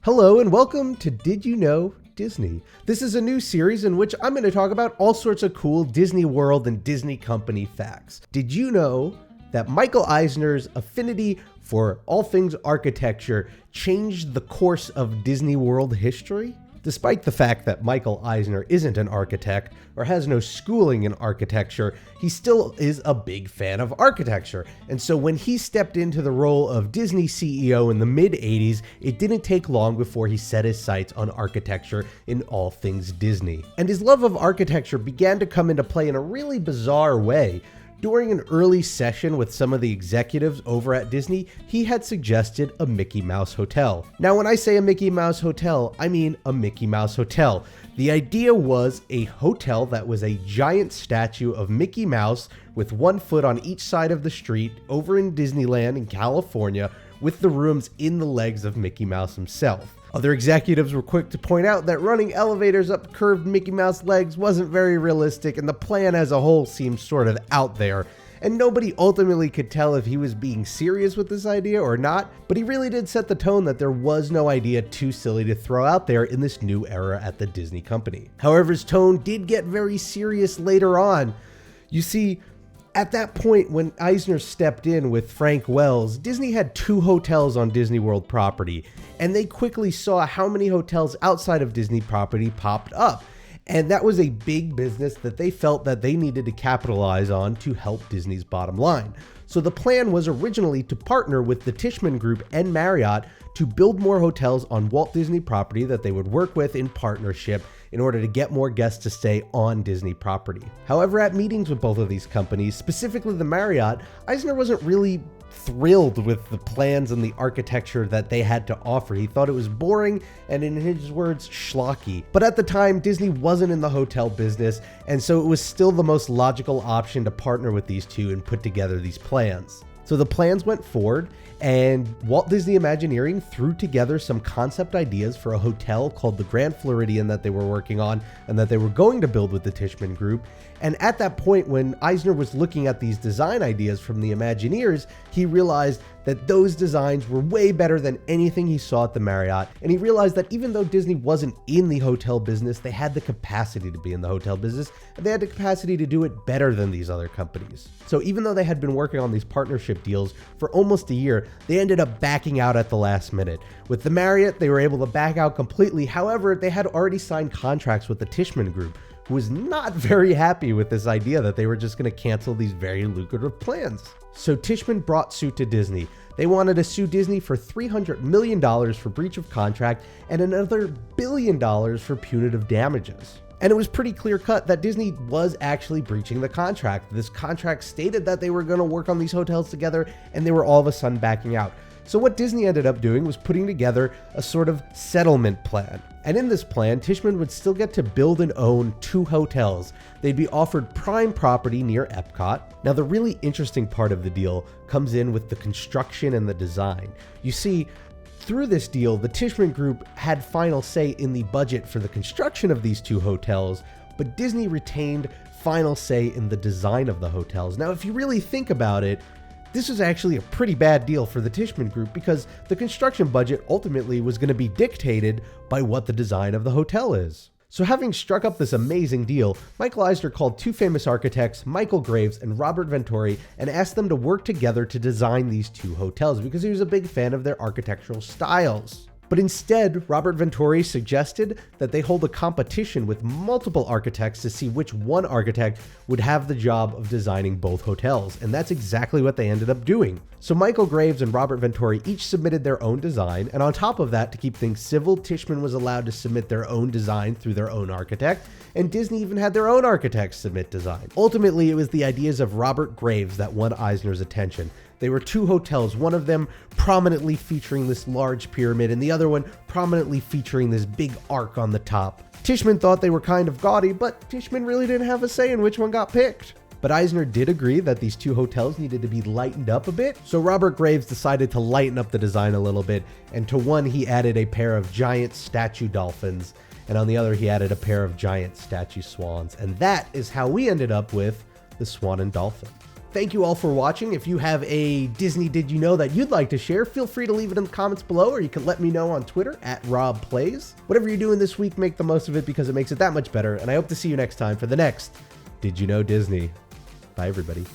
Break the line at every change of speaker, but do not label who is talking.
Hello and welcome to Did You Know Disney? This is a new series in which I'm going to talk about all sorts of cool Disney World and Disney Company facts. Did you know that Michael Eisner's affinity for all things architecture changed the course of Disney World history? Despite the fact that Michael Eisner isn't an architect or has no schooling in architecture, he still is a big fan of architecture. And so when he stepped into the role of Disney CEO in the mid-80s, it didn't take long before he set his sights on architecture in all things Disney. And his love of architecture began to come into play in a really bizarre way. During an early session with some of the executives over at Disney, he had suggested a Mickey Mouse hotel. Now, when I say a Mickey Mouse hotel, I mean a Mickey Mouse hotel. The idea was a hotel that was a giant statue of Mickey Mouse with 1 foot on each side of the street over in Disneyland in California, with the rooms in the legs of Mickey Mouse himself. Other executives were quick to point out that running elevators up curved Mickey Mouse legs wasn't very realistic, and the plan as a whole seemed sort of out there. And nobody ultimately could tell if he was being serious with this idea or not, but he really did set the tone that there was no idea too silly to throw out there in this new era at the Disney company. However, his tone did get very serious later on. You see, at that point, when Eisner stepped in with Frank Wells, Disney had 2 hotels on Disney World property, and they quickly saw how many hotels outside of Disney property popped up. And that was a big business that they felt that they needed to capitalize on to help Disney's bottom line. So the plan was originally to partner with the Tishman Group and Marriott to build more hotels on Walt Disney property that they would work with in partnership in order to get more guests to stay on Disney property. However, at meetings with both of these companies, specifically the Marriott, Eisner wasn't really thrilled with the plans and the architecture that they had to offer. He thought it was boring and, in his words, schlocky. But at the time, Disney wasn't in the hotel business, and so it was still the most logical option to partner with these two and put together these plans. So the plans went forward, and Walt Disney Imagineering threw together some concept ideas for a hotel called the Grand Floridian that they were working on and that they were going to build with the Tishman Group. And at that point, when Eisner was looking at these design ideas from the Imagineers, he realized that those designs were way better than anything he saw at the Marriott. And he realized that even though Disney wasn't in the hotel business, they had the capacity to be in the hotel business, and they had the capacity to do it better than these other companies. So even though they had been working on these partnership deals for almost a year, they ended up backing out at the last minute. With the Marriott, they were able to back out completely. However, they had already signed contracts with the Tishman Group, who was not very happy with this idea that they were just going to cancel these very lucrative plans. So Tishman brought suit to Disney. They wanted to sue Disney for $300 million for breach of contract and another $1 billion for punitive damages. And it was pretty clear cut that Disney was actually breaching the contract. This contract stated that they were going to work on these hotels together, and they were all of a sudden backing out. So what Disney ended up doing was putting together a sort of settlement plan. And in this plan, Tishman would still get to build and own 2 hotels. They'd be offered prime property near Epcot. Now, the really interesting part of the deal comes in with the construction and the design. You see, through this deal, the Tishman Group had final say in the budget for the construction of these 2 hotels, but Disney retained final say in the design of the hotels. Now, if you really think about it, this was actually a pretty bad deal for the Tishman Group because the construction budget ultimately was going to be dictated by what the design of the hotel is. So having struck up this amazing deal, Michael Eisner called 2 famous architects, Michael Graves and Robert Venturi, and asked them to work together to design these 2 hotels because he was a big fan of their architectural styles. But instead, Robert Venturi suggested that they hold a competition with multiple architects to see which one architect would have the job of designing both hotels, and that's exactly what they ended up doing. So Michael Graves and Robert Venturi each submitted their own design, and on top of that, to keep things civil, Tishman was allowed to submit their own design through their own architect, and Disney even had their own architects submit design. Ultimately, it was the ideas of Robert Graves that won Eisner's attention. They were 2 hotels, one of them prominently featuring this large pyramid and the other one prominently featuring this big arc on the top. Tishman thought they were kind of gaudy, but Tishman really didn't have a say in which one got picked. But Eisner did agree that these 2 hotels needed to be lightened up a bit, so Robert Graves decided to lighten up the design a little bit, and to one he added a pair of giant statue dolphins, and on the other he added a pair of giant statue swans, and that is how we ended up with the Swan and Dolphin. Thank you all for watching. If you have a Disney Did You Know that you'd like to share, feel free to leave it in the comments below, or you can let me know on Twitter @RobPlays. Whatever you're doing this week, make the most of it because it makes it that much better, and I hope to see you next time for the next Did You Know Disney. Bye, everybody.